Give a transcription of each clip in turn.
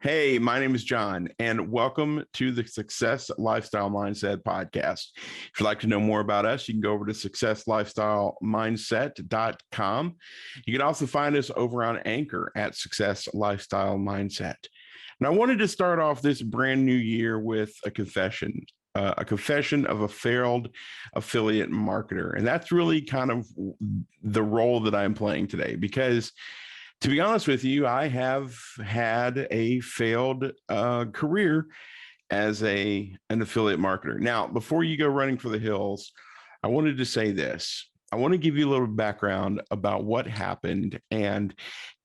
Hey, my name is John, and welcome to the Success Lifestyle Mindset podcast. If you'd like to know more about us, you can go over to successlifestylemindset.com. You can also find us over on Anchor at Success Lifestyle Mindset. And I wanted to start off this brand new year with a confession. A confession of a failed affiliate marketer. And that's really kind of the role that I'm playing today because to be honest with you, I have had a failed career as an affiliate marketer. Now, before you go running for the hills, I wanted to say this. I want to give you a little background about what happened and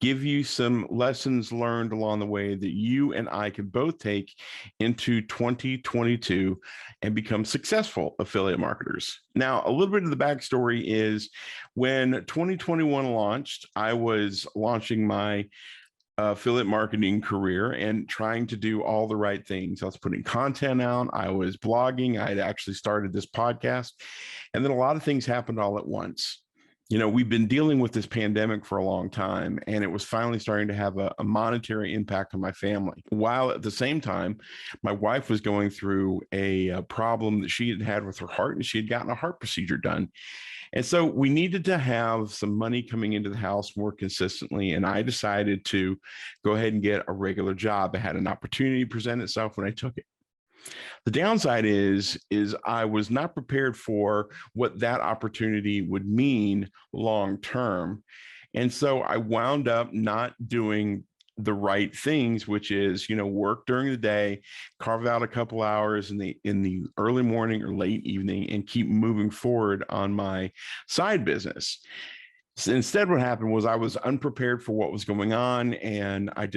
give you some lessons learned along the way that you and I could both take into 2022 and become successful affiliate marketers. Now, a little bit of the backstory is when 2021 launched, I was launching my affiliate marketing career and trying to do all the right things. I was putting content out. I was blogging. I had actually started this podcast. And then a lot of things happened all at once. You know, we've been dealing with this pandemic for a long time, and it was finally starting to have a monetary impact on my family. While at the same time, my wife was going through a problem that she had had with her heart, and she had gotten a heart procedure done. And so we needed to have some money coming into the house more consistently. And I decided to go ahead and get a regular job. I had an opportunity present itself when I took it. The downside is I was not prepared for what that opportunity would mean long term. And so I wound up not doing the right things, which is, work during the day, carve out a couple hours in the early morning or late evening, and keep moving forward on my side business. So instead, what happened was I was unprepared for what was going on, and I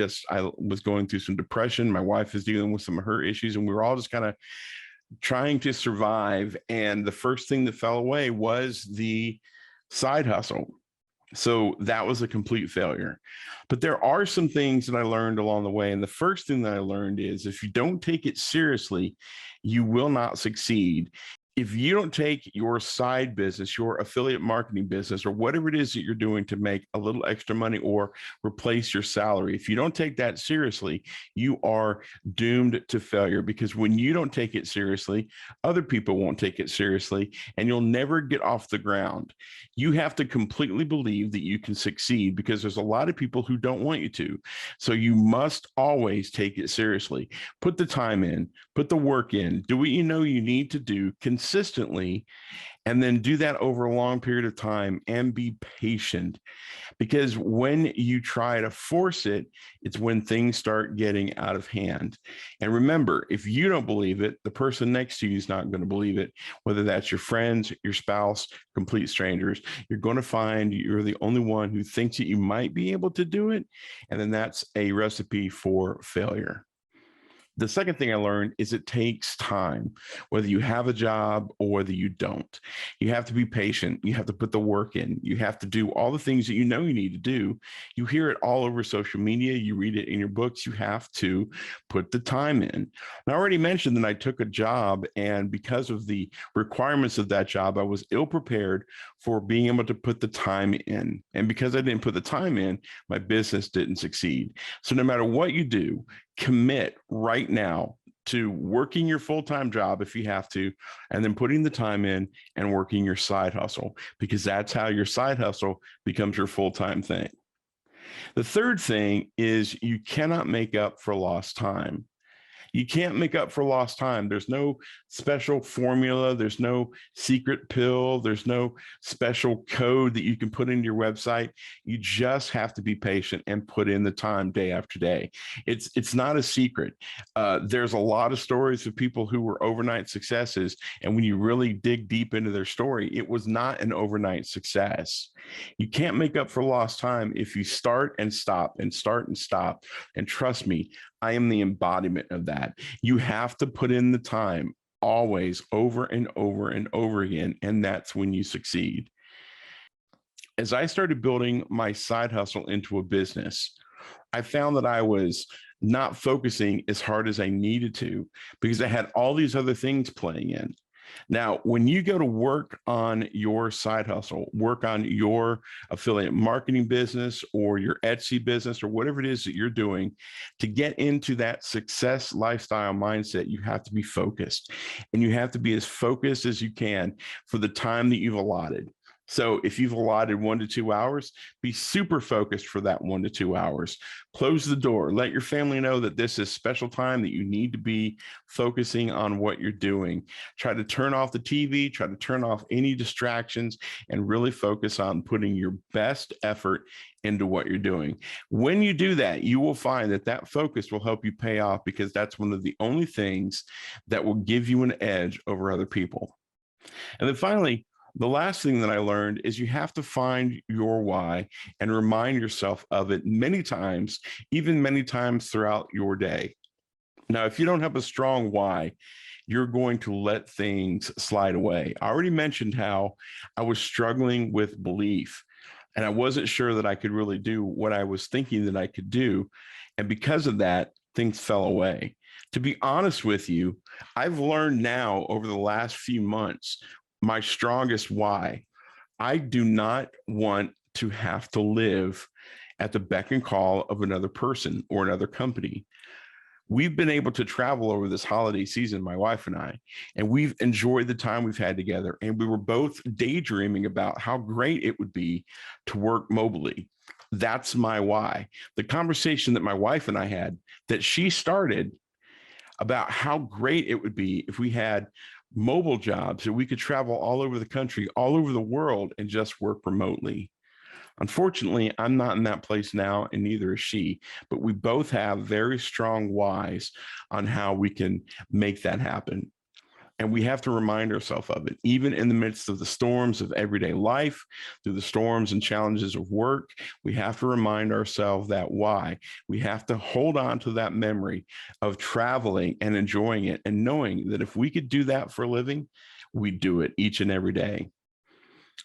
was going through some depression. My wife is dealing with some of her issues, and we were all just kind of trying to survive. And the first thing that fell away was the side hustle. So that was a complete failure. But there are some things that I learned along the way. And the first thing that I learned is if you don't take it seriously, you will not succeed. If you don't take your side business, your affiliate marketing business, or whatever it is that you're doing to make a little extra money or replace your salary, if you don't take that seriously, you are doomed to failure, because when you don't take it seriously, other people won't take it seriously, and you'll never get off the ground. You have to completely believe that you can succeed, because there's a lot of people who don't want you to. So you must always take it seriously. Put the time in, put the work in, do what you know you need to do consistently, and then do that over a long period of time, and be patient. Because when you try to force it, it's when things start getting out of hand. And remember, if you don't believe it, the person next to you is not going to believe it, whether that's your friends, your spouse, complete strangers. You're going to find you're the only one who thinks that you might be able to do it. And then that's a recipe for failure. The second thing I learned is it takes time, whether you have a job or whether you don't. You have to be patient. You have to put the work in. You have to do all the things that you know you need to do. You hear it all over social media. You read it in your books. You have to put the time in. And I already mentioned that I took a job, and because of the requirements of that job, I was ill prepared for being able to put the time in. And because I didn't put the time in, my business didn't succeed. So no matter what you do, commit right now to working your full-time job if you have to, and then putting the time in and working your side hustle, because that's how your side hustle becomes your full-time thing. The third thing is you cannot make up for lost time. You can't make up for lost time. There's no special formula. There's no secret pill. There's no special code that you can put into your website. You just have to be patient and put in the time day after day. It's not a secret. There's a lot of stories of people who were overnight successes. And when you really dig deep into their story, it was not an overnight success. You can't make up for lost time if you start and stop and start and stop. And trust me, I am the embodiment of that. You have to put in the time always, over and over and over again, and that's when you succeed. As I started building my side hustle into a business, I found that I was not focusing as hard as I needed to, because I had all these other things playing in. Now, when you go to work on your side hustle, work on your affiliate marketing business or your Etsy business or whatever it is that you're doing, to get into that success lifestyle mindset, you have to be focused, and you have to be as focused as you can for the time that you've allotted. So if you've allotted 1 to 2 hours, be super focused for that 1 to 2 hours. Close the door. Let your family know that this is special time, that you need to be focusing on what you're doing. Try to turn off the TV, try to turn off any distractions, and really focus on putting your best effort into what you're doing. When you do that, you will find that that focus will help you pay off, because that's one of the only things that will give you an edge over other people. And then finally, the last thing that I learned is you have to find your why and remind yourself of it many times, even many times throughout your day. Now, if you don't have a strong why, you're going to let things slide away. I already mentioned how I was struggling with belief, and I wasn't sure that I could really do what I was thinking that I could do. And because of that, things fell away. To be honest with you, I've learned now over the last few months my strongest why. I do not want to have to live at the beck and call of another person or another company. We've been able to travel over this holiday season, my wife and I, and we've enjoyed the time we've had together. And we were both daydreaming about how great it would be to work mobily. That's my why. The conversation that my wife and I had, that she started, about how great it would be if we had mobile jobs, that we could travel all over the country, all over the world, and just work remotely. Unfortunately, I'm not in that place now, and neither is she, but we both have very strong whys on how we can make that happen. And we have to remind ourselves of it, even in the midst of the storms of everyday life, through the storms and challenges of work. We have to remind ourselves that why. We have to hold on to that memory of traveling and enjoying it, and knowing that if we could do that for a living, we do it each and every day.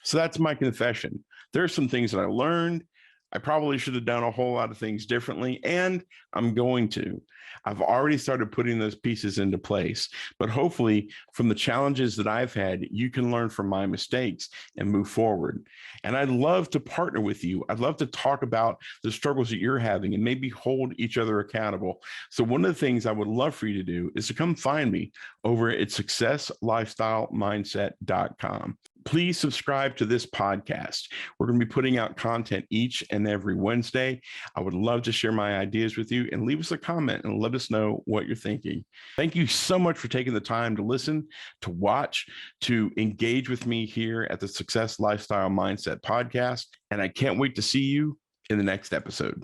So that's my confession. There are some things that I learned. I probably should have done a whole lot of things differently, and I'm going to. I've already started putting those pieces into place, but hopefully from the challenges that I've had, you can learn from my mistakes and move forward. And I'd love to partner with you. I'd love to talk about the struggles that you're having and maybe hold each other accountable. So one of the things I would love for you to do is to come find me over at successlifestylemindset.com. Please subscribe to this podcast. We're going to be putting out content each and every Wednesday. I would love to share my ideas with you, and leave us a comment and let us know what you're thinking. Thank you so much for taking the time to listen, to watch, to engage with me here at the Success Lifestyle Mindset podcast. And I can't wait to see you in the next episode.